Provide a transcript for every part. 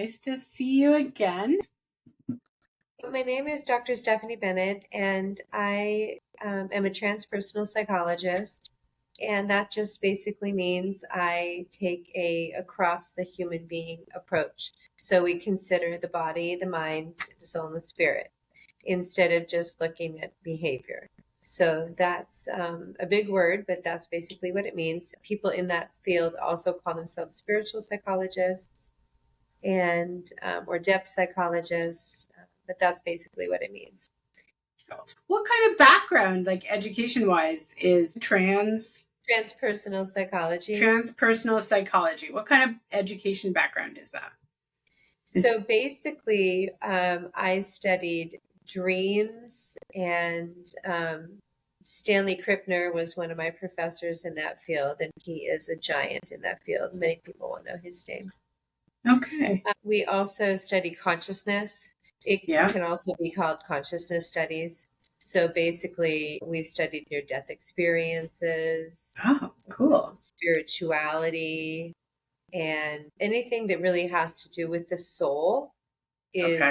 Nice to see you again. My name is Dr. Stefanie Bennett, and I am a transpersonal psychologist. And that just basically means I take a across the human being approach. So we consider the body, the mind, the soul, and the spirit, instead of just looking at behavior. So that's a big word, but that's basically what it means. People in that field also call themselves spiritual psychologists and or depth psychologists, but that's basically what it means. What kind of background, like education-wise, is Transpersonal psychology? Transpersonal psychology. What kind of education background is that? So basically, I studied dreams, and Stanley Krippner was one of my professors in that field, and he is a giant in that field. Many people will know his name. Okay. We also study consciousness. It can also be called consciousness studies. So basically, we studied near-death experiences. Oh, cool. Spirituality, and anything that really has to do with the soul is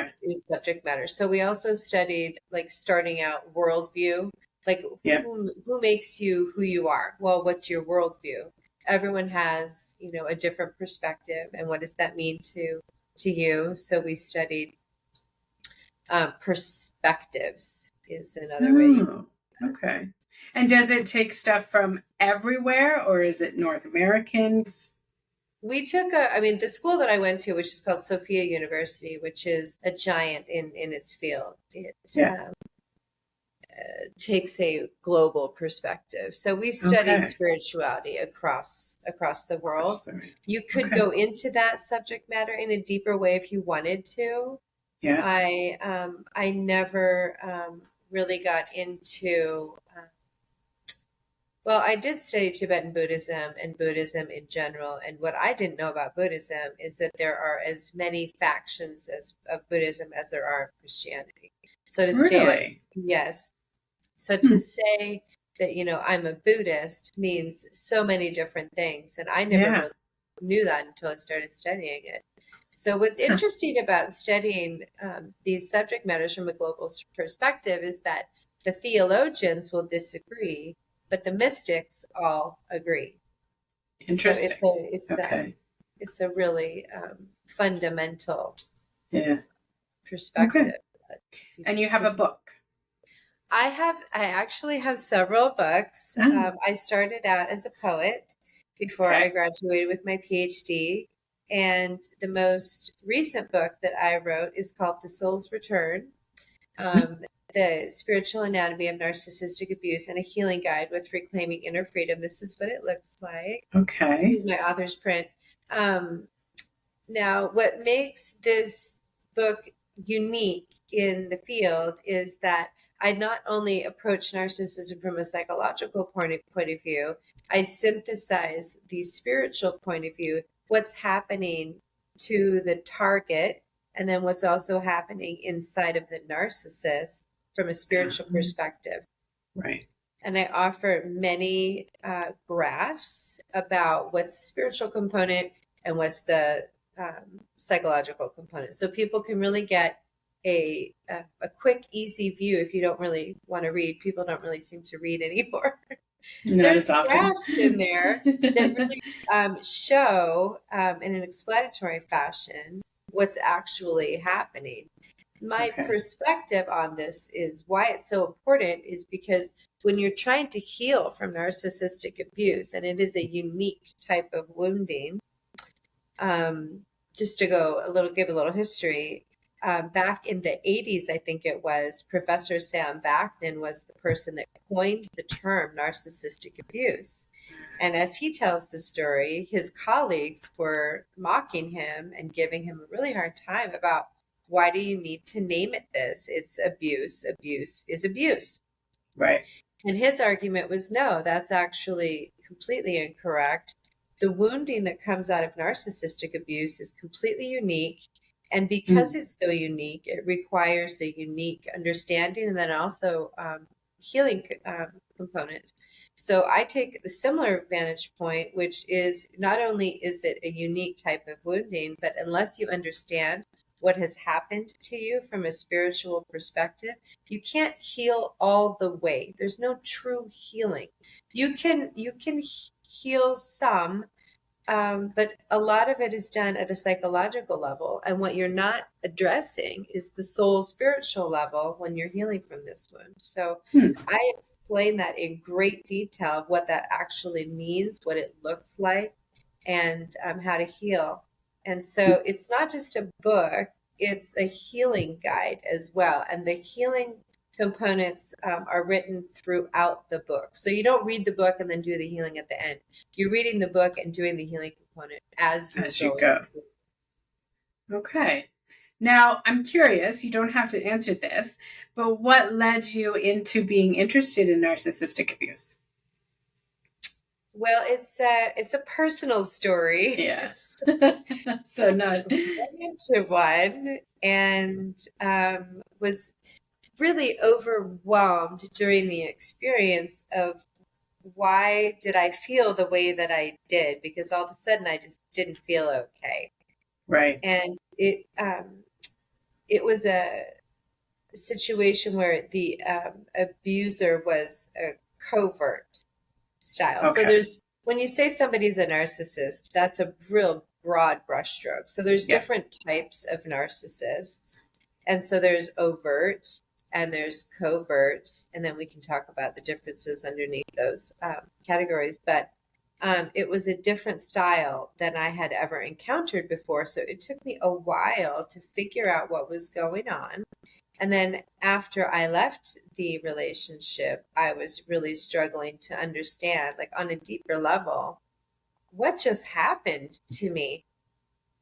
subject matter. So we also studied, like, starting out worldview, like who makes you who you are? Well, what's your worldview? Everyone has, a different perspective, and what does that mean to you? So we studied perspectives is another way. Okay. And does it take stuff from everywhere, or is it North American? We took the school that I went to, which is called Sophia University, which is a giant in its field. It takes a global perspective. So we studied spirituality across the world. You could go into that subject matter in a deeper way if you wanted to. Yeah. I never really got into. Well, I did study Tibetan Buddhism and Buddhism in general. And what I didn't know about Buddhism is that there are as many factions of Buddhism as there are of Christianity. So to say, yes. So to say that, I'm a Buddhist means so many different things. And I never really knew that until I started studying it. So what's interesting about studying these subject matters from a global perspective is that the theologians will disagree, but the mystics all agree. Interesting. So it's a really fundamental perspective. Okay. And you have a book. I actually have several books. I started out as a poet before I graduated with my PhD. And the most recent book that I wrote is called The Soul's Return. The Spiritual Anatomy of Narcissistic Abuse and a Healing Guide with Reclaiming Inner Freedom. This is what it looks like. Okay. This is my author's print. Now, what makes this book unique in the field is that I not only approach narcissism from a psychological point of view, I synthesize the spiritual point of view, what's happening to the target, and then what's also happening inside of the narcissist from a spiritual perspective. Right. And I offer many graphs about what's the spiritual component and what's the psychological component. So people can really get a quick, easy view if you don't really want to read. People don't really seem to read anymore. There's graphs in there that really show in an explanatory fashion what's actually happening. My perspective on this is why it's so important is because when you're trying to heal from narcissistic abuse, and it is a unique type of wounding, just to give a little history, back in the 80s, I think it was, Professor Sam Vaknin was the person that coined the term narcissistic abuse. And as he tells the story, his colleagues were mocking him and giving him a really hard time about, why do you need to name it this? It's abuse. Abuse is abuse. Right. And his argument was, no, that's actually completely incorrect. The wounding that comes out of narcissistic abuse is completely unique. And because it's so unique, it requires a unique understanding and then also healing component. So I take the similar vantage point, which is not only is it a unique type of wounding, but unless you understand what has happened to you from a spiritual perspective, you can't heal all the way. There's no true healing. You can heal some, but a lot of it is done at a psychological level. And what you're not addressing is the soul spiritual level when you're healing from this wound. So I explain that in great detail of what that actually means, what it looks like, and how to heal. And so it's not just a book, it's a healing guide as well. And the healing components are written throughout the book. So you don't read the book and then do the healing at the end. You're reading the book and doing the healing component as you go. Okay. Now, I'm curious, you don't have to answer this, but what led you into being interested in narcissistic abuse? Well, it's a personal story. Yes. So not into one, and was really overwhelmed during the experience of why did I feel the way that I did, because all of a sudden I just didn't feel okay. right. And it was a situation where the abuser was a covert style. Okay. So there's, when you say somebody's a narcissist, that's a real broad brushstroke. So there's different types of narcissists. And so there's overt and there's covert, and then we can talk about the differences underneath those categories. But it was a different style than I had ever encountered before. So it took me a while to figure out what was going on. And then after I left the relationship, I was really struggling to understand, like on a deeper level, what just happened to me,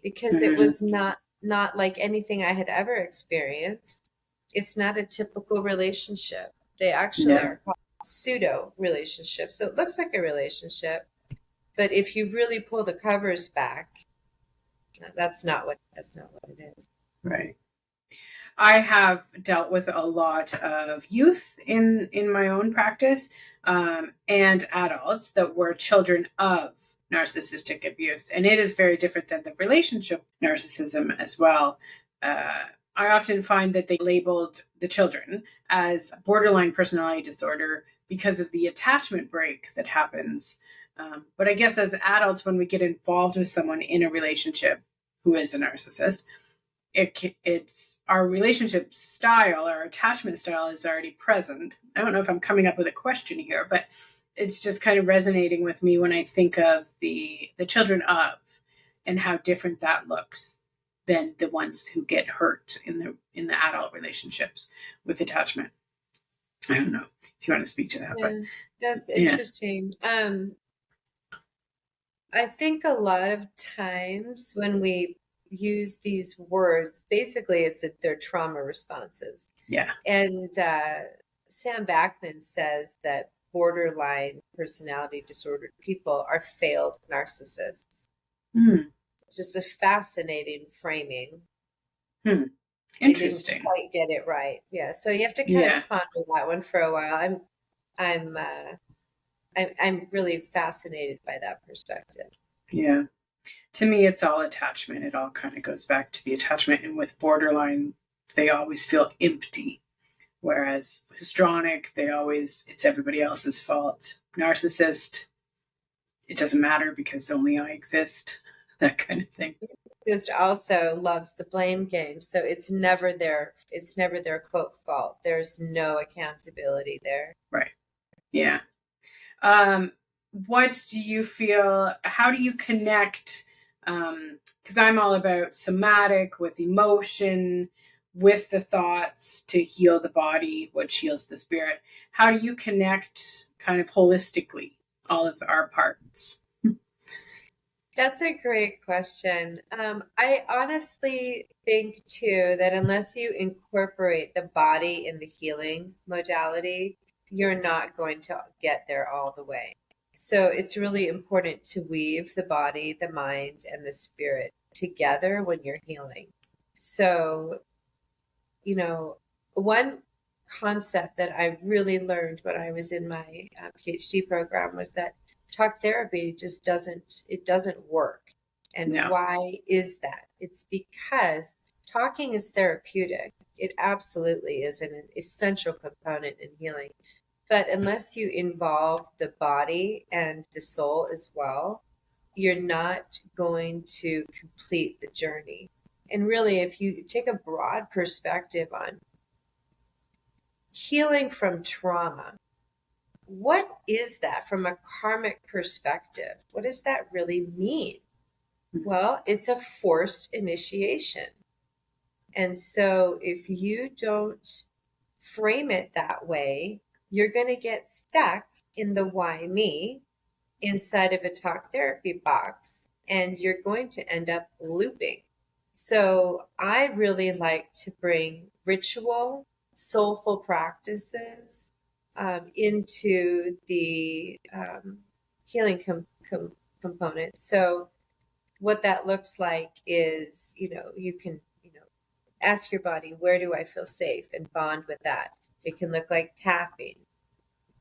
because it was not like anything I had ever experienced. It's not a typical relationship. They actually are called pseudo relationships. So it looks like a relationship, but if you really pull the covers back, that's not what it is. Right. I have dealt with a lot of youth in my own practice, and adults that were children of narcissistic abuse. And it is very different than the relationship narcissism as well. I often find that they labeled the children as borderline personality disorder because of the attachment break that happens. But I guess as adults, when we get involved with someone in a relationship who is a narcissist, it's our relationship style, our attachment style is already present. I don't know if I'm coming up with a question here, but it's just kind of resonating with me when I think of the children of, and how different that looks than the ones who get hurt in the adult relationships with attachment. I don't know if you want to speak to that, but that's interesting. I think a lot of times when we use these words, basically they're trauma responses. Yeah. And Sam Backman says that borderline personality disordered people are failed narcissists. Just a fascinating framing. Interesting. They didn't quite get it right. Yeah. So you have to kind of ponder that one for a while. I'm really fascinated by that perspective. Yeah. To me, it's all attachment. It all kind of goes back to the attachment. And with borderline, they always feel empty. Whereas histrionic, it's everybody else's fault. Narcissist, it doesn't matter because only I exist. That kind of thing. Narcissist also loves the blame game. So it's never their quote fault. There's no accountability there. Right. Yeah. What do you feel, how do you connect, because I'm all about somatic with emotion, with the thoughts to heal the body, which heals the spirit. How do you connect kind of holistically all of our parts? That's a great question. I honestly think too that unless you incorporate the body in the healing modality, you're not going to get there all the way. So it's really important to weave the body, the mind, and the spirit together when you're healing. So, one concept that I really learned when I was in my PhD program was that talk therapy just doesn't work. And No. why is that? It's because talking is therapeutic. It absolutely is an essential component in healing. But unless you involve the body and the soul as well, you're not going to complete the journey. And really, if you take a broad perspective on healing from trauma, what is that from a karmic perspective? What does that really mean? Well, it's a forced initiation. And so if you don't frame it that way, you're going to get stuck in the why me inside of a talk therapy box, and you're going to end up looping. So I really like to bring ritual, soulful practices into the healing component. So what that looks like is, you can, ask your body, where do I feel safe, and bond with that. It can look like tapping.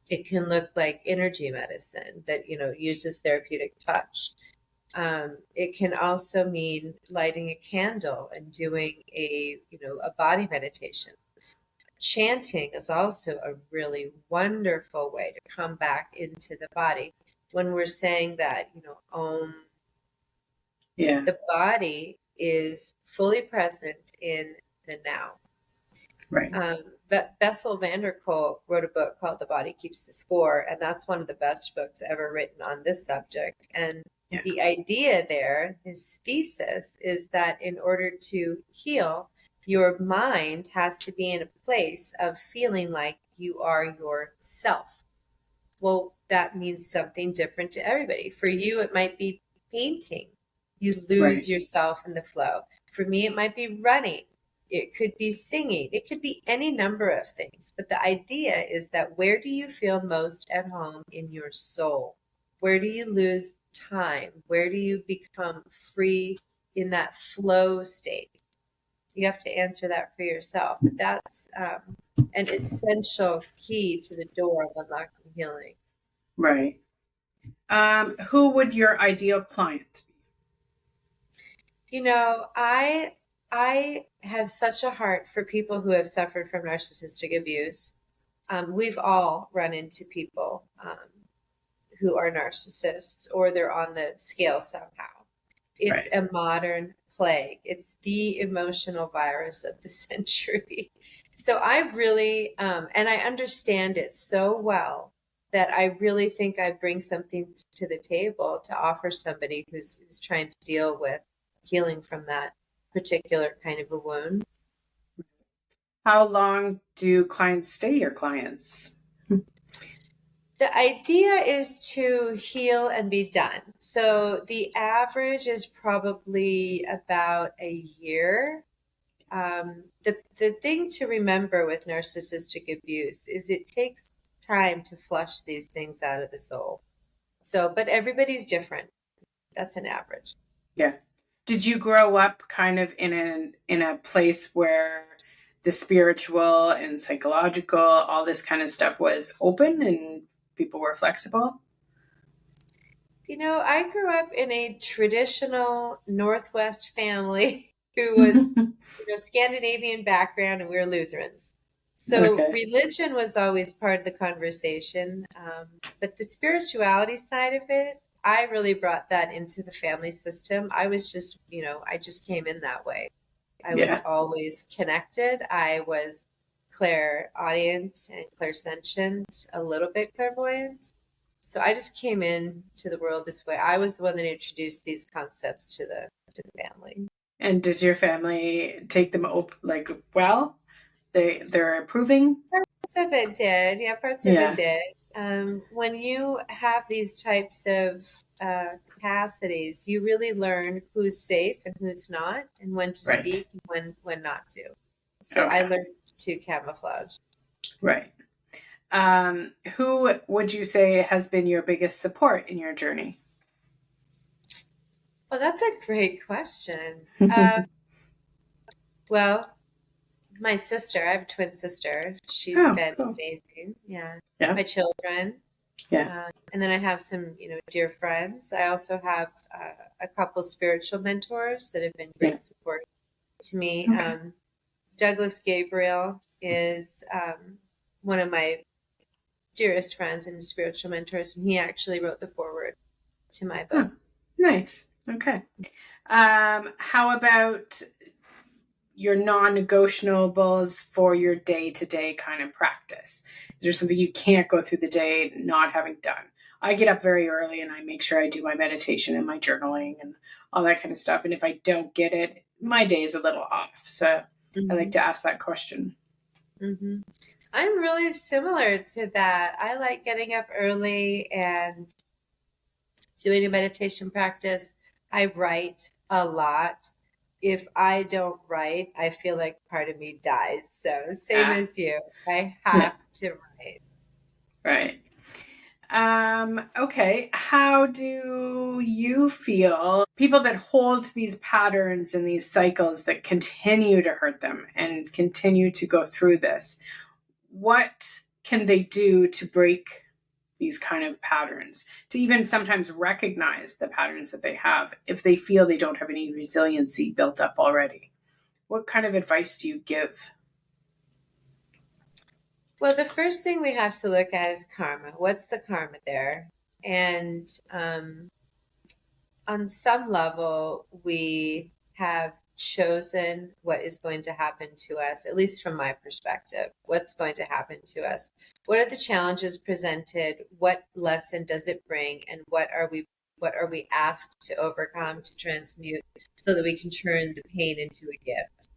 It can look like energy medicine that, uses therapeutic touch. It can also mean lighting a candle and doing a body meditation. Chanting is also a really wonderful way to come back into the body. When we're saying that, Yeah. the body is fully present in the now. Right. But Bessel van der Kolk wrote a book called The Body Keeps the Score, and that's one of the best books ever written on this subject. And Yeah. the idea there, his thesis, is that in order to heal, your mind has to be in a place of feeling like you are yourself. Well, that means something different to everybody. For you, it might be painting. You lose Right. yourself in the flow. For me, it might be running. It could be singing. It could be any number of things. But the idea is that where do you feel most at home in your soul? Where do you lose time? Where do you become free in that flow state? You have to answer that for yourself. But that's an essential key to the door of unlocking healing. Right. Who would your ideal client I have such a heart for people who have suffered from narcissistic abuse. We've all run into people who are narcissists, or they're on the scale somehow. be? It's Right. a modern plague. It's the emotional virus of the century. So I really, and I understand it so well that I really think I bring something to the table to offer somebody who's trying to deal with healing from that particular kind of a wound. How long do clients stay your clients? The idea is to heal and be done. So the average is probably about a year. The thing to remember with narcissistic abuse is it takes time to flush these things out of the soul. So, but everybody's different. That's an average. Yeah. Did you grow up kind of in a place where the spiritual and psychological, all this kind of stuff was open and people were flexible? I grew up in a traditional Northwest family who was, Scandinavian background, and we were Lutherans. So Okay. religion was always part of the conversation. But the spirituality side of it, I really brought that into the family system. I was just, I just came in that way. I was Yeah. always connected. I was clairaudient and clairsentient, a little bit clairvoyant. So I just came in to the world this way. I was the one that introduced these concepts to the family. And did your family take them like well? They're approving? Parts of it did. Yeah, parts of it Yeah. did. When you have these types of capacities, you really learn who's safe and who's not, and when to Right. speak and when not to. So I Okay. learned to camouflage. Right. Who would you say has been your biggest support in your journey? Well, that's a great question. Well, My sister, I have a twin sister. She's Oh, been cool. amazing. Yeah. Yeah. My children. Yeah. And then I have some, dear friends. I also have a couple spiritual mentors that have been Yeah. great support to me. Okay. Douglas Gabriel is one of my dearest friends and spiritual mentors, and he actually wrote the foreword to my book. Oh, nice. Okay. How about your non-negotiables for your day-to-day kind of practice? Is there something you can't go through the day not having done? I get up very early and I make sure I do my meditation and my journaling and all that kind of stuff. And if I don't get it, my day is a little off. So I like Mm-hmm. to ask that question. Mm-hmm. I'm really similar to that. I like getting up early and doing a meditation practice. I write a lot. If I don't write, I feel like part of me dies. So, same Ah, as you, I yeah, have to write. right. Okay. How do you feel people that hold these patterns and these cycles that continue to hurt them and continue to go through this? What can they do to break these kind of patterns, to even sometimes recognize the patterns that they have if they feel they don't have any resiliency built up already? What kind of advice do you give? Well, the first thing we have to look at is karma. What's the karma there? And on some level, we have chosen what is going to happen to us, at least from my perspective. What's going to happen to us? What are the challenges presented? What lesson does it bring? And what are we asked to overcome, to transmute, so that we can turn the pain into a gift?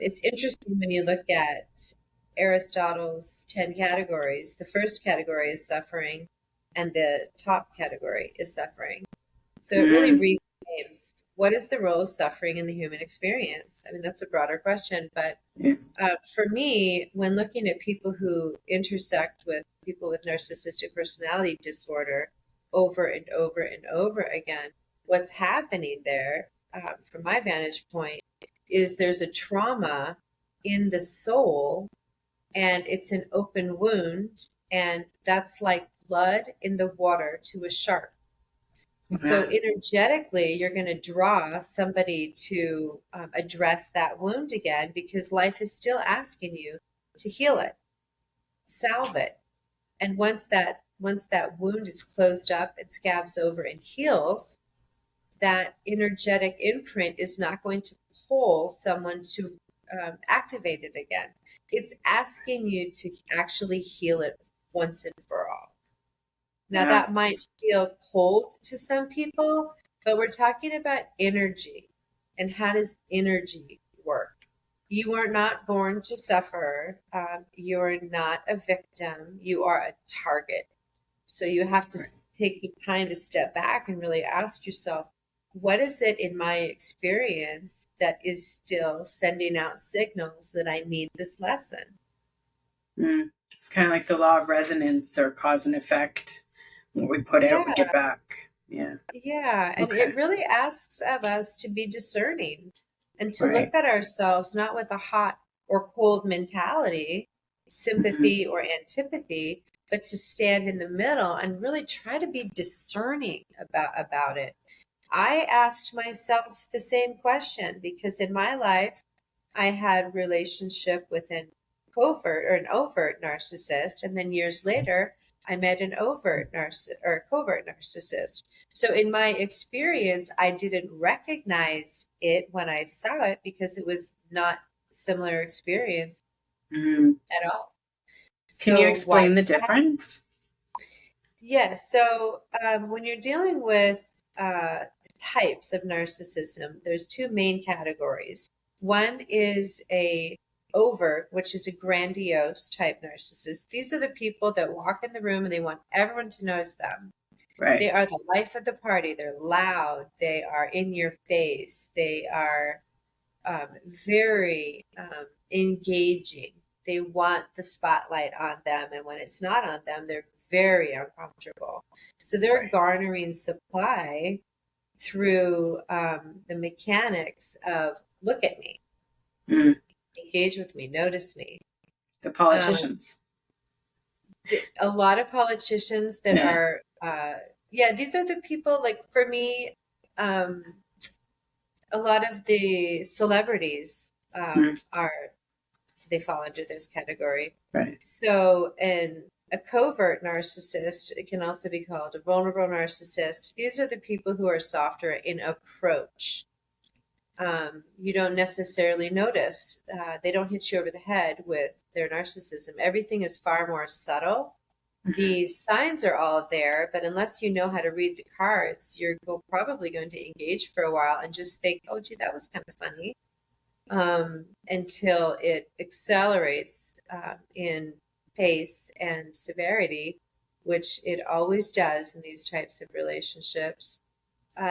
It's interesting when you look at Aristotle's 10 categories. The first category is suffering, and the top category is suffering. So it really Mm, reframes what is the role of suffering in the human experience? I mean, that's a broader question, but yeah, for me, when looking at people who intersect with people with narcissistic personality disorder over and over and over again, what's happening there, from my vantage point, is there's a trauma in the soul, and it's an open wound, and that's like blood in the water to a shark. So yeah, energetically, you're going to draw somebody to address that wound again, because life is still asking you to heal it, salve it. And once that wound is closed up, it scabs over and heals, that energetic imprint is not going to pull someone to activate it again. It's asking you to actually heal it once and for all. Now, yeah, that might feel cold to some people, but we're talking about energy. And how does energy work? You are not born to suffer. You're not a victim. You are a target. So you have to right. take the time to step back and really ask yourself, what is it in my experience that is still sending out signals that I need this lesson? Mm. It's kind of like the law of resonance or cause and effect. What we put out, we Yeah, get back. Yeah. yeah. And it Okay. really asks of us to be discerning and to look Right. at ourselves not with a hot or cold mentality, Mm-hmm. sympathy or antipathy, but to stand in the middle and really try to be discerning about it. I asked myself the same question because in my life, I had relationship with an covert or an overt narcissist, and then years later, I met an overt or covert narcissist. So in my experience, I didn't recognize it when I saw it because it was not similar experience Mm. at all. Can you So why? explain the difference? Yes. So when you're dealing with types of narcissism, there's two main categories. One is a overt, which is a grandiose type narcissist. These are the people that walk in the room and they want everyone to notice them. They Right. are the life of the party. They're loud. They are in your face. They are very engaging. They want the spotlight on them, and when it's not on them, they're very uncomfortable. So they're Right. garnering supply through the mechanics of look at me. Mm. engage with me, notice me. The Um, politicians. a lot of politicians that Yeah. are, yeah, these are the people, like for me, um, a lot of the celebrities Mm, are, they fall under this category. right. So, and a covert narcissist, it can also be called a vulnerable narcissist. These are the people who are softer in approach. You don't necessarily notice. They don't hit you over the head with their narcissism. Everything is far more subtle. Mhm. The signs are all there, but unless you know how to read the cards, you're probably going to engage for a while and just think, oh, gee, that was kind of funny, until it accelerates in pace and severity, which it always does in these types of relationships.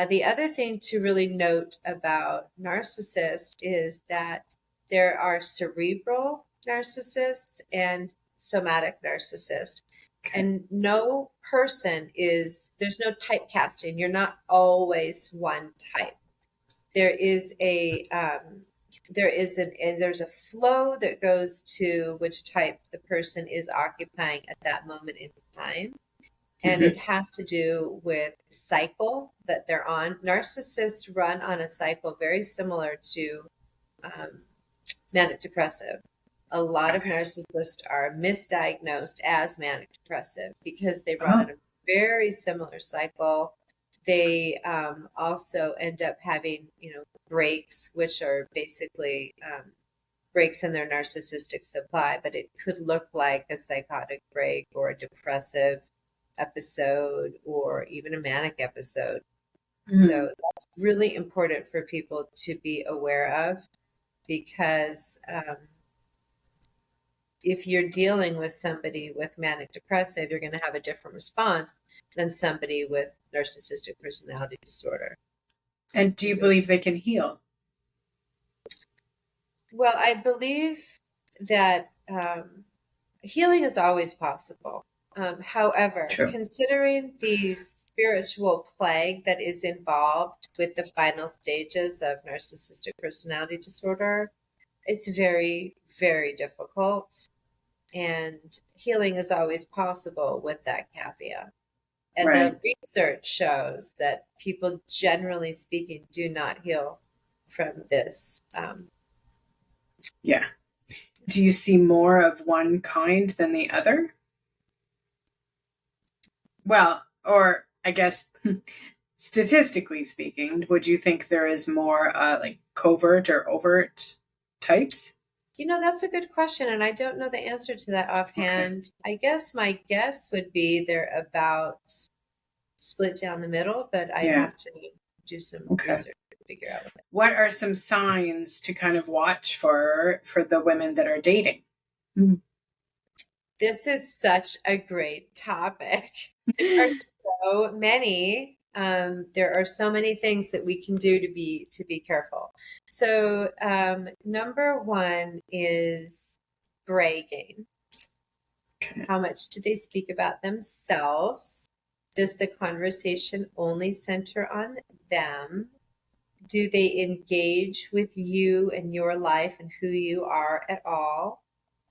The other thing to really note about narcissists is that there are cerebral narcissists and somatic narcissists. Okay. And no person is, there's no typecasting. You're not always one type. There is a, and there's a flow that goes to which type the person is occupying at that moment in time, and Hmm. it has to do with the cycle that they're on. Narcissists run on a cycle very similar to um, manic depressive. A lot of Okay. narcissists are misdiagnosed as manic depressive because they run Oh. on a very similar cycle. They also end up having, breaks, which are basically breaks in their narcissistic supply, but it could look like a psychotic break or a depressive episode or even a manic episode. Mm. So that's really important for people to be aware of, because if you're dealing with somebody with manic depressive, you're going to have a different response than somebody with narcissistic personality disorder. And do you believe they can heal? Well, I believe that healing is always possible. However, True. considering the spiritual plague that is involved with the final stages of narcissistic personality disorder, it's very, very difficult. And healing is always possible with that caveat. And Right. the research shows that people, generally speaking, do not heal from this. Yeah. Do you see more of one kind than the other? Well, or I guess statistically speaking, would you think there is more like covert or overt types? That's a good question, and I don't know the answer to that Okay. offhand. I guess my guess would be they're about split down the middle, but I'd Yeah. have to do some Okay. research to figure out what that. What are some signs to kind of watch for the women that are dating? Mm. This is such a great topic. There are so many. There are so many things that we can do to be careful. So, number one is bragging. Okay. How much do they speak about themselves? Does the conversation only center on them? Do they engage with you and your life and who you are at all?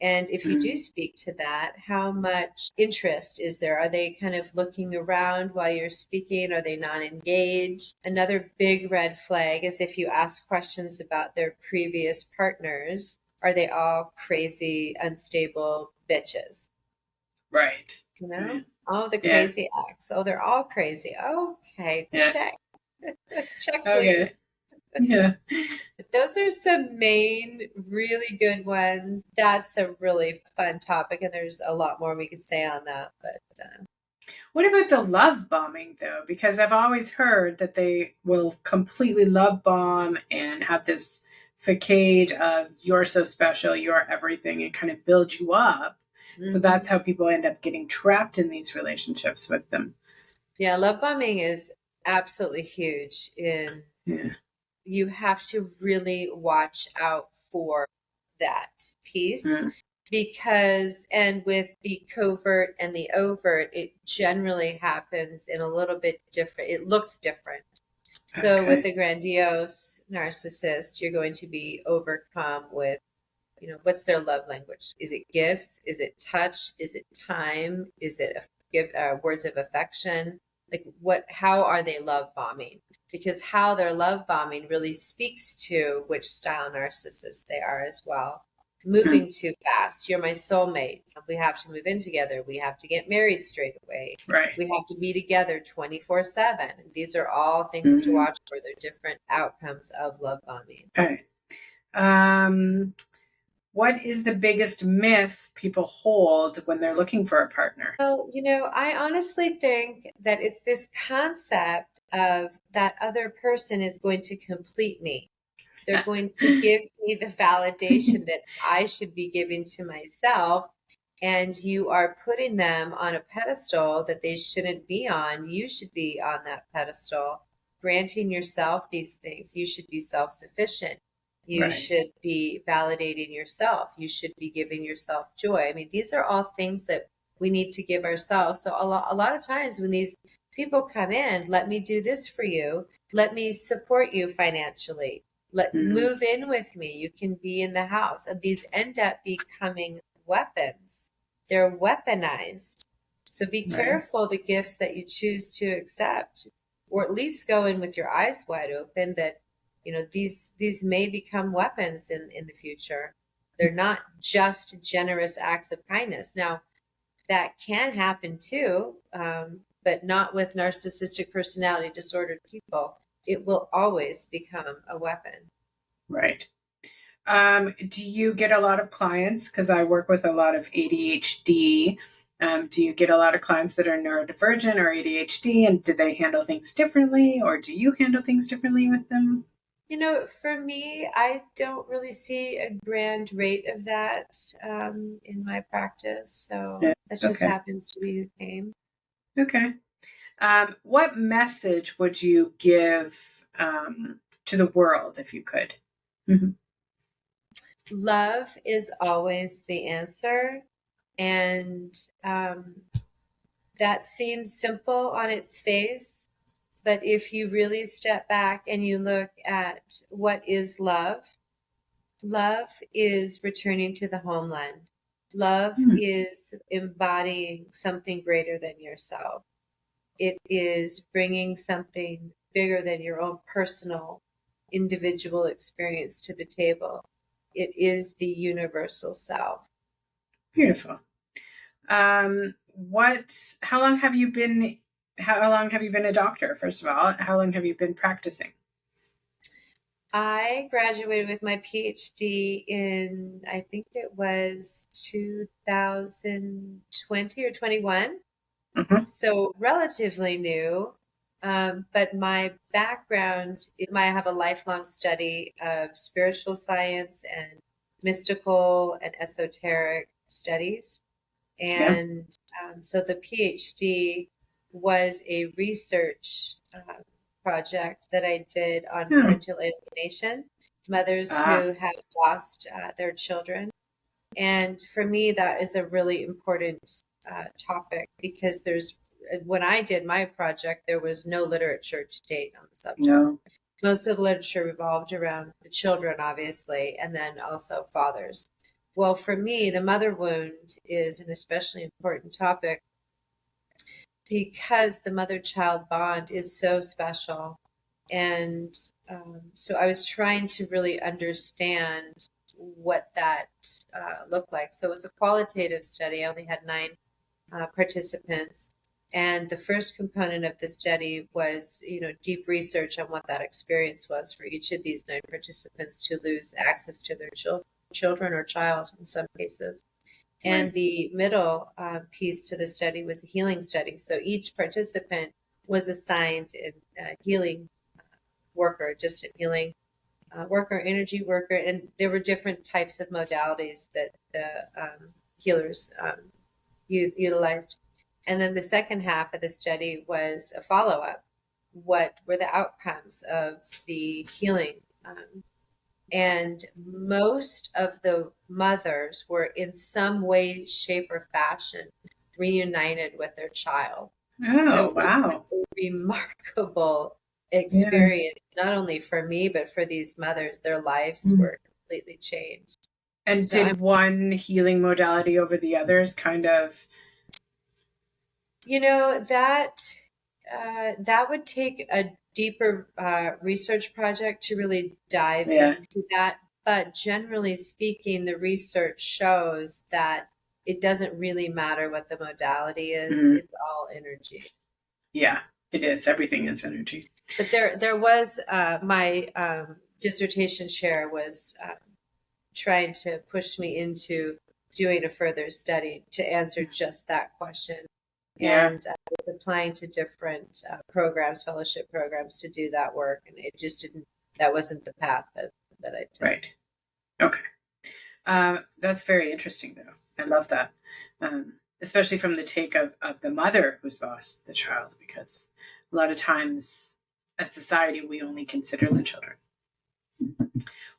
And if you do Mm. speak to that, how much interest is there? Are they kind of looking around while you're speaking? Are they not engaged? Another big red flag is if you ask questions about their previous partners, are they all crazy, unstable bitches? Right. You know? Right. Oh, the Yeah. crazy ex. Oh, they're all crazy. Okay, Yeah. check. Check, Okay. please. Yeah. Those are some main really good ones. That's a really fun topic, and there's a lot more we could say on that. But What about the love bombing though? Because I've always heard that they will completely love bomb and have this facade of you're so special, you're everything, and kind of build you up. So that's mhm. how people end up getting trapped in these relationships with them. Yeah, love bombing is absolutely huge. In Yeah. You have to really watch out for that piece, Mm. because, and with the covert and the overt, it generally happens in a little bit different, it looks different. So with Okay. the grandiose narcissist, you're going to be overcome with what's their love language? Is it gifts? Is it touch? Is it time? Is it words of affection? Like how are they love bombing? Because how they're love bombing really speaks to which style narcissist they are as well. Moving too fast. You're my soulmate. We have to move in together. We have to get married straight away. Right. We have to be together 24/7. These are all things to watch for. They're different outcomes of love bombing. Okay. What is the biggest myth people hold when they're looking for a partner? Well, I honestly think that it's this concept of that other person is going to complete me. They're going to give me the validation that I should be giving to myself. And you are putting them on a pedestal that they shouldn't be on. You should be on that pedestal, granting yourself these things. You should be self-sufficient. You Right. should be validating yourself. You should be giving yourself joy. I mean, these are all things that we need to give ourselves. So a lot of times when these people come in, let me do this for you. Let me support you financially. Move in with me. You can be in the house. And these end up becoming weapons. They're weaponized. So be careful the gifts that you choose to accept, or at least go in with your eyes wide open that, these may become weapons in the future. They're not just generous acts of kindness. Now, that can happen too, but not with narcissistic personality disordered people. It will always become a weapon. Right. Do you get a lot of clients? Because I work with a lot of ADHD. Do you get a lot of clients that are neurodivergent or ADHD, and do they handle things differently, or do you handle things differently with them? For me, I don't really see a grand rate of that in my practice. So Yeah. that just Okay. happens to be who came. Okay. What message would you give to the world if you could? Mm-hmm. Love is always the answer. And that seems simple on its face. But if you really step back and you look at what is love, love is returning to the homeland. Love is embodying something greater than yourself. It is bringing something bigger than your own personal, individual experience to the table. It is the universal self. Beautiful. How long have you been a doctor, first of all? How long have you been practicing? I graduated with my PhD in, I think it was 2020 or 21. Mm-hmm. So relatively new. But my background, I have a lifelong study of spiritual science and mystical and esoteric studies. Yeah. And so the PhD was a research project that I did on Hmm. parental alienation, mothers Ah. who have lost their children. And for me, that is a really important topic because when I did my project, there was no literature to date on the subject. No. Most of the literature revolved around the children, obviously, and then also fathers. Well, for me, the mother wound is an especially important topic because the mother-child bond is so special. And so I was trying to really understand what that looked like. So it was a qualitative study. I only had 9 participants. And the first component of the study was, deep research on what that experience was for each of these 9 participants to lose access to their children or child in some cases. And Right. the middle piece to the study was a healing study. So each participant was assigned a healing worker, distant healing worker, energy worker, and there were different types of modalities that the healers utilized. And then the second half of the study was a follow-up. What were the outcomes of the healing? And most of the mothers were in some way, shape, or fashion reunited with their child. Oh, So it was wow. a remarkable Yeah. experience, not only for me, but for these mothers. Their lives Mm. were completely changed. And So I'm, did one healing modality over the others kind of? that would take a deeper research project to really dive Yeah. into that. But generally speaking, the research shows that it doesn't really matter what the modality is. Mhm. It's all energy. Yeah, it is. Everything is energy. But there was my dissertation chair was trying to push me into doing a further study to answer just that question. Yeah. And I was applying to different programs, fellowship programs to do that work. And it just didn't, that wasn't the path that I took. Right. Okay. That's very interesting, though. I love that. Especially from the take of the mother who's lost the child, because a lot of times as society, we only consider the children.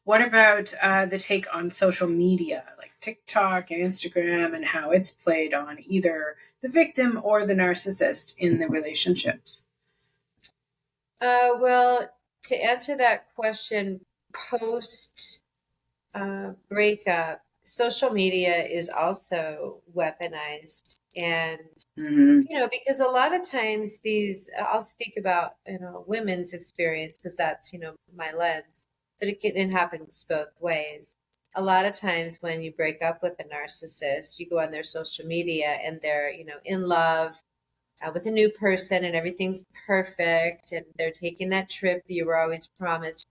What about the take on social media, like TikTok and Instagram, and how it's played on either the victim or the narcissist in the relationships? Well, to answer that question, post breakup, social media is also weaponized. And, Mm-hmm. because a lot of times I'll speak about, women's experience because that's, my lens, but it happens both ways. A lot of times when you break up with a narcissist, you go on their social media and they're, in love with a new person and everything's perfect and they're taking that trip that you were always promised.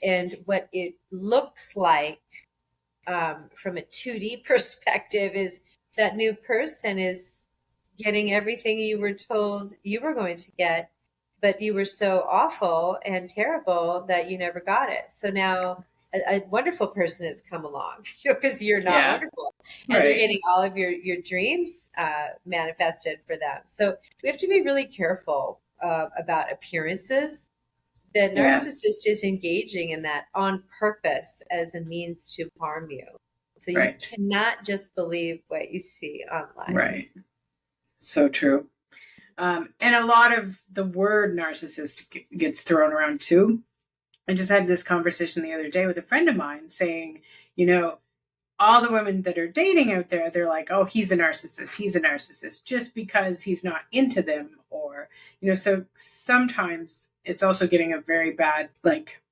And what it looks like from a 2D perspective is that new person is getting everything you were told you were going to get, but you were so awful and terrible that you never got it. So now a wonderful person has come along, because you're not Yeah. wonderful, and you're Right. getting all of your dreams manifested for them. So we have to be really careful about appearances. The Yeah. narcissist is engaging in that on purpose as a means to harm you. So you Right. cannot just believe what you see online. Right. So true. And a lot of the word narcissist gets thrown around too. I just had this conversation the other day with a friend of mine saying, you know, all the women that are dating out there, they're like, oh, he's a narcissist. He's a narcissist just because he's not into them. Or, so sometimes it's also getting a very bad, like,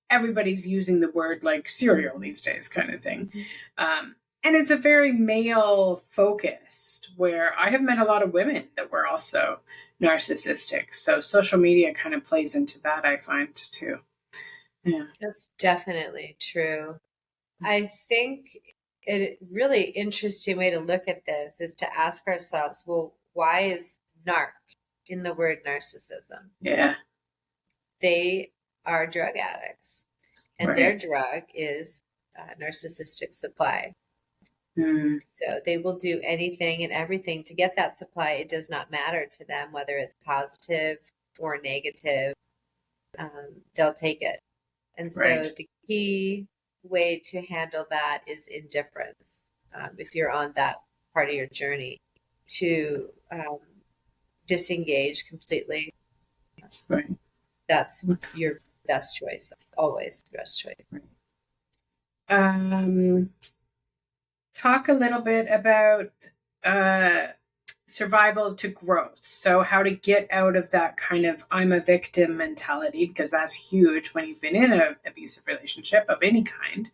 everybody's using the word like serial these days kind of thing. And it's a very male focused, where I have met a lot of women that were also narcissistic. So social media kind of plays into that, I find too. Yeah. That's definitely true. I think a really interesting way to look at this is to ask ourselves, well, why is narc in the word narcissism? Yeah. They are drug addicts, and their Right. drug is narcissistic supply. Mm. So they will do anything and everything to get that supply. It does not matter to them whether it's positive or negative. They'll take it. And Right. so the key way to handle that is indifference. If you're on that part of your journey, to disengage completely, Right. that's your best choice. Always the best choice. Um, Talk a little bit about uh, survival to growth. So, how to get out of that kind of I'm a victim mentality, because that's huge when you've been in an abusive relationship of any kind,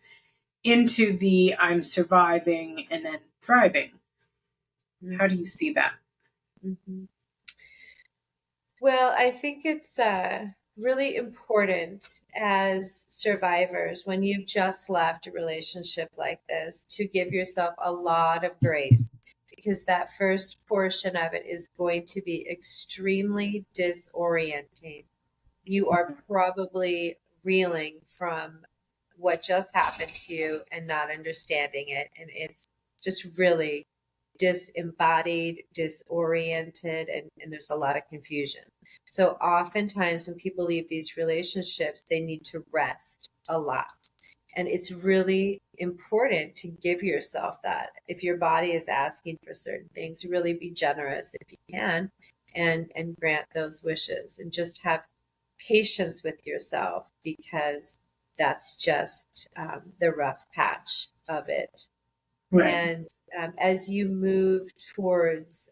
into the I'm surviving and then thriving. How do you see that? Mm-hmm. Well, I think it's really important as survivors, when you've just left a relationship like this, to give yourself a lot of grace, because that first portion of it is going to be extremely disorienting. You are probably reeling from what just happened to you and not understanding it. And it's just really disembodied, disoriented, and there's a lot of confusion. So oftentimes when people leave these relationships, they need to rest a lot. And it's really important to give yourself that. If your body is asking for certain things, really be generous if you can, and grant those wishes, and just have patience with yourself, because that's just the rough patch. of it. Right. And as you move towards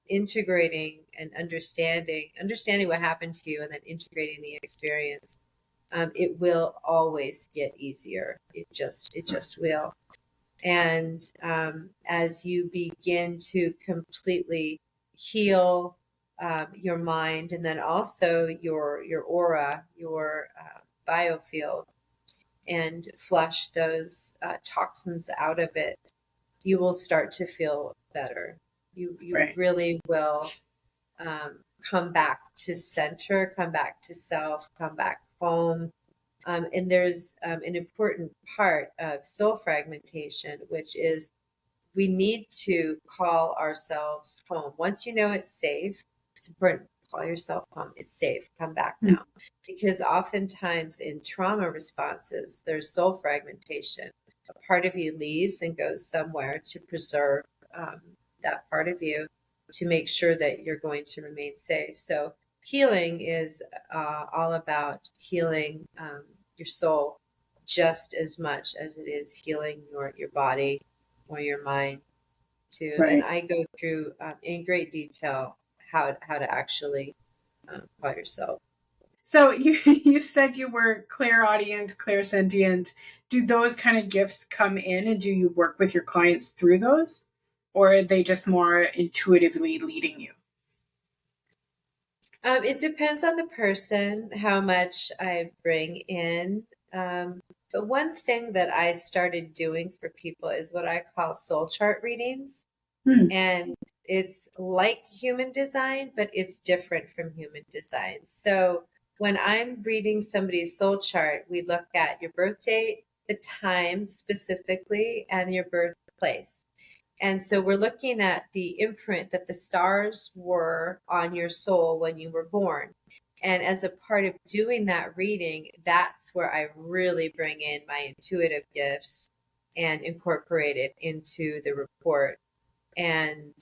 integrating and understanding what happened to you, and then integrating the experience, it will always get easier. It just will. And as you begin to completely heal your mind, and then also your aura, your biofield, and flush those toxins out of it, you will start to feel better. You Right. really will come back to center, come back to self, come back home. And there's an important part of soul fragmentation, which is we need to call ourselves home. Once you know it's safe, it's important. Call yourself home. It's safe. Come back now. Because oftentimes in trauma responses, there's soul fragmentation. A part of you leaves and goes somewhere to preserve that part of you, to make sure that you're going to remain safe. So healing is all about healing your soul just as much as it is healing your body or your mind too. And Right. I go through in great detail how to actually call yourself. So you said you were clairaudient, clairsentient. Do those kind of gifts come in, and do you work with your clients through those, or are they just more intuitively leading you? It depends on the person, how much I bring in. But one thing that I started doing for people is what I call soul chart readings. Hmm. And it's like human design, but it's different from human design. So when I'm reading somebody's soul chart, we look at your birth date, the time specifically, and your birthplace. And so we're looking at the imprint that the stars were on your soul when you were born. And as a part of doing that reading, that's where I really bring in my intuitive gifts and incorporate it into the report. And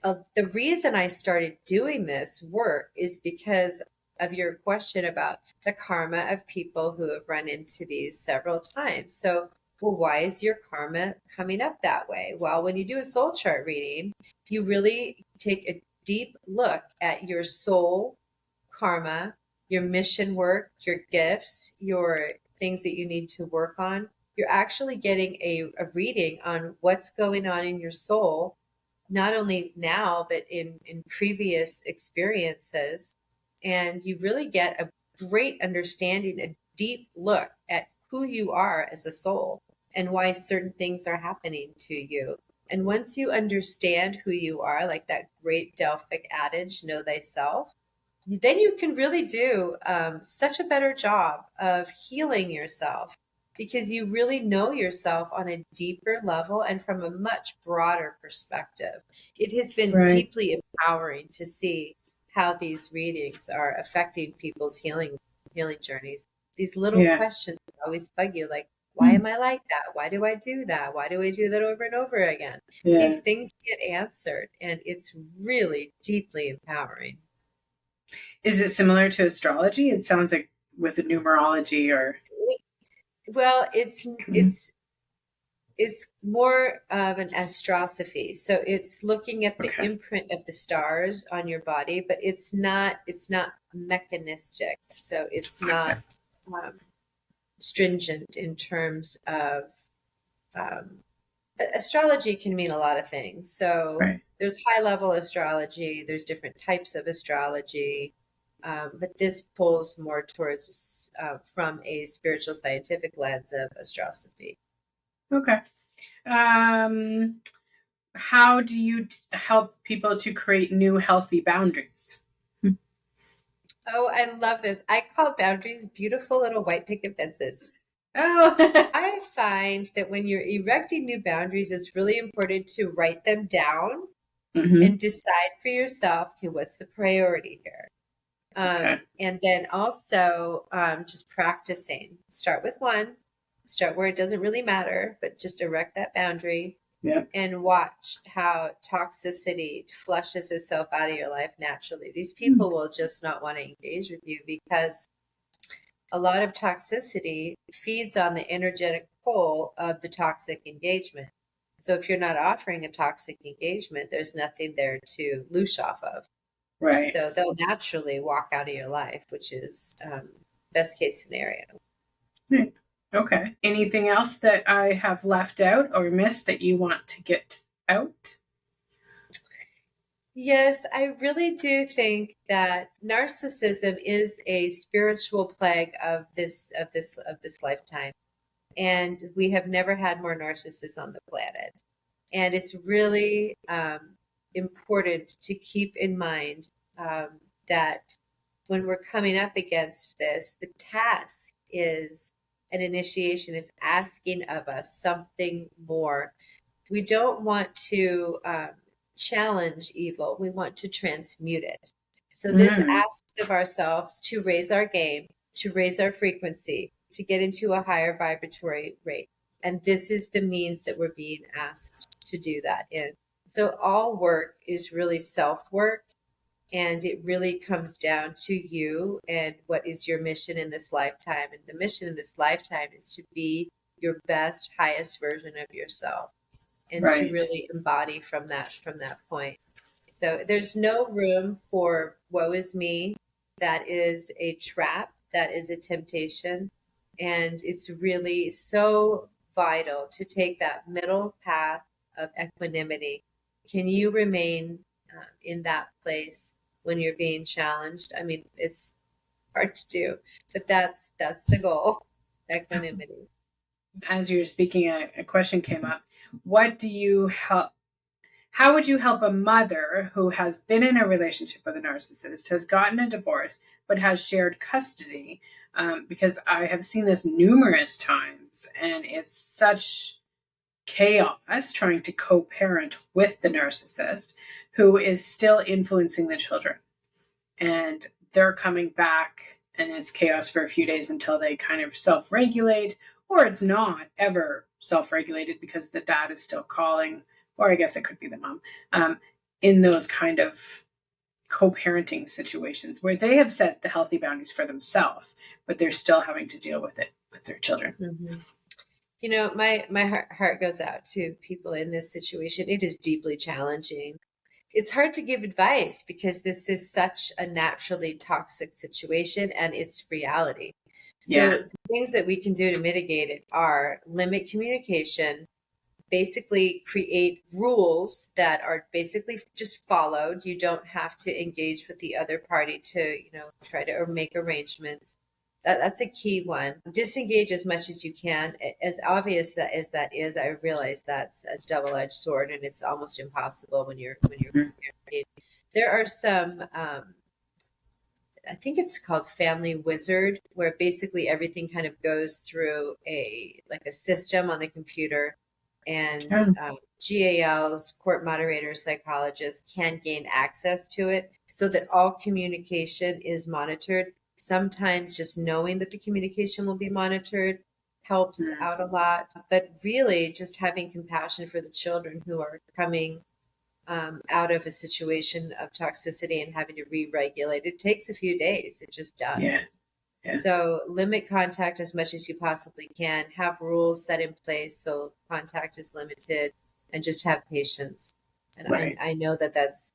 the reason I started doing this work is because of your question about the karma of people who have run into these several times. So, well, why is your karma coming up that way? Well, when you do a soul chart reading, you really take a deep look at your soul karma, your mission work, your gifts, your things that you need to work on. You're actually getting a reading on what's going on in your soul, not only now, but in previous experiences. And you really get a great understanding, a deep look at who you are as a soul and why certain things are happening to you. And once you understand who you are, like that great Delphic adage, know thyself, then you can really do such a better job of healing yourself, because you really know yourself on a deeper level and from a much broader perspective. It has been Right. deeply empowering to see how these readings are affecting people's healing journeys. These little Yeah. questions always bug you, like, why Hmm. am I like that? Why do I do that? Why do I do that over and over again? Yeah. These things get answered, and it's really deeply empowering. Is it similar to astrology? It sounds like with the numerology or. Well, it's more of an astrosophy. So it's looking at the Okay. imprint of the stars on your body, but it's not mechanistic. So it's Okay. not stringent in terms of um, astrology can mean a lot of things. So Right. there's high level astrology, there's different types of astrology. But this pulls more towards from a spiritual scientific lens of astrosophy. Okay. Um, how do you help people to create new healthy boundaries? Oh, I love this. I call boundaries beautiful little white picket fences. Oh. I find that when you're erecting new boundaries, it's really important to write them down Hmm. and decide for yourself, okay, what's the priority here? Okay. And then also just practicing. Start with one, start where it doesn't really matter, but just erect that boundary Yeah. and watch how toxicity flushes itself out of your life naturally. These people will just not want to engage with you because a lot of toxicity feeds on the energetic pull of the toxic engagement. So if you're not offering a toxic engagement, there's nothing there to loosh off of. Right. So they'll naturally walk out of your life, which is best case scenario. Okay. Anything else that I have left out or missed that you want to get out? Yes, I really do think that narcissism is a spiritual plague of this lifetime. And we have never had more narcissists on the planet. And it's really important to keep in mind that when we're coming up against this, the task is an initiation, is asking of us something more. We don't want to challenge evil, we want to transmute it. So this asks of ourselves to raise our game, to raise our frequency, to get into a higher vibratory rate. And this is the means that we're being asked to do that in. So all work is really self work. And it really comes down to you and what is your mission in this lifetime. And the mission in this lifetime is to be your best, highest version of yourself and to really embody from that point. So there's no room for woe is me. That is a trap. That is a temptation. And it's really so vital to take that middle path of equanimity. Can you remain in that place when you're being challenged? I mean, it's hard to do, but that's the goal, equanimity. As you're speaking, a question came up. What do you help? How would you help a mother who has been in a relationship with a narcissist, has gotten a divorce, but has shared custody? Because I have seen this numerous times, and it's such chaos trying to co-parent with the narcissist who is still influencing the children. And they're coming back, and it's chaos for a few days until they kind of self-regulate, or it's not ever self-regulated because the dad is still calling, or I guess it could be the mom, in those kind of co-parenting situations where they have set the healthy boundaries for themselves, but they're still having to deal with it with their children. Mm-hmm. You know, my heart goes out to people in this situation. It is deeply challenging. It's hard to give advice because this is such a naturally toxic situation and it's reality. So the things that we can do to mitigate it are limit communication, basically create rules that are basically just followed. You don't have to engage with the other party to, try to make arrangements. That's a key one. Disengage as much as you can. As obvious as that is, I realize that's a double-edged sword, and it's almost impossible when you're married. There are some. I think it's called Family Wizard, where basically everything kind of goes through a system on the computer, and GALs, court moderators, psychologists can gain access to it so that all communication is monitored. Sometimes just knowing that the communication will be monitored helps out a lot, but really just having compassion for the children who are coming out of a situation of toxicity and having to re-regulate. It takes a few days. It just does. Yeah. So limit contact as much as you possibly can. Have rules set in place so contact is limited, and just have patience. And I know that that's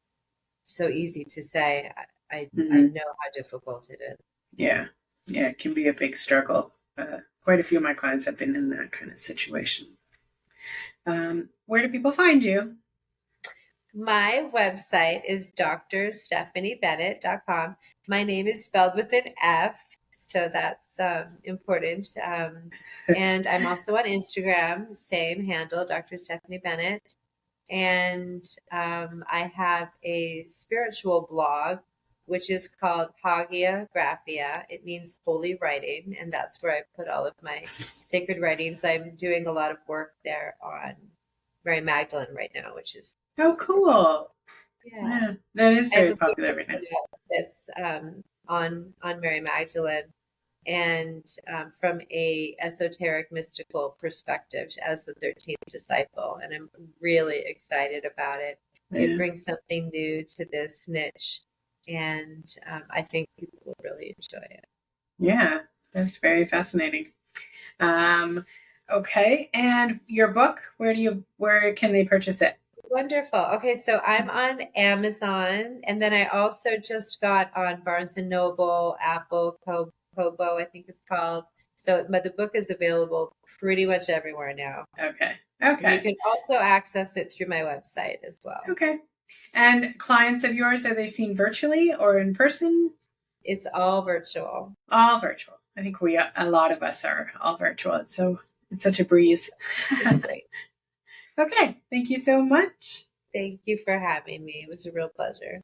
so easy to say. I know how difficult it is. Yeah. It can be a big struggle. Quite a few of my clients have been in that kind of situation. Where do people find you? My website is drstephaniebennett.com. My name is spelled with an F, so that's important. And I'm also on Instagram, same handle, Dr. Stefanie Bennett. And I have a spiritual blog, which is called Hagia Graphia. It means holy writing, and that's where I put all of my sacred writings. I'm doing a lot of work there on Mary Magdalene right now, which is cool. Yeah, that is very popular right now. That's on Mary Magdalene, and from a esoteric mystical perspective as the 13th disciple, and I'm really excited about it. It brings something new to this niche, and I think people will really enjoy it. Yeah, that's very fascinating. Okay. And your book, where can they purchase it? Wonderful. Okay, so I'm on Amazon, and then I also just got on Barnes and Noble, Apple, Kobo, I think it's called. So, but the book is available pretty much everywhere now. Okay. And you Okay. can also access it through my website as well. Okay. And clients of yours, are they seen virtually or in person? It's all virtual. All virtual. I think a lot of us are all virtual. It's such a breeze. It's great. Okay. Thank you so much. Thank you for having me. It was a real pleasure.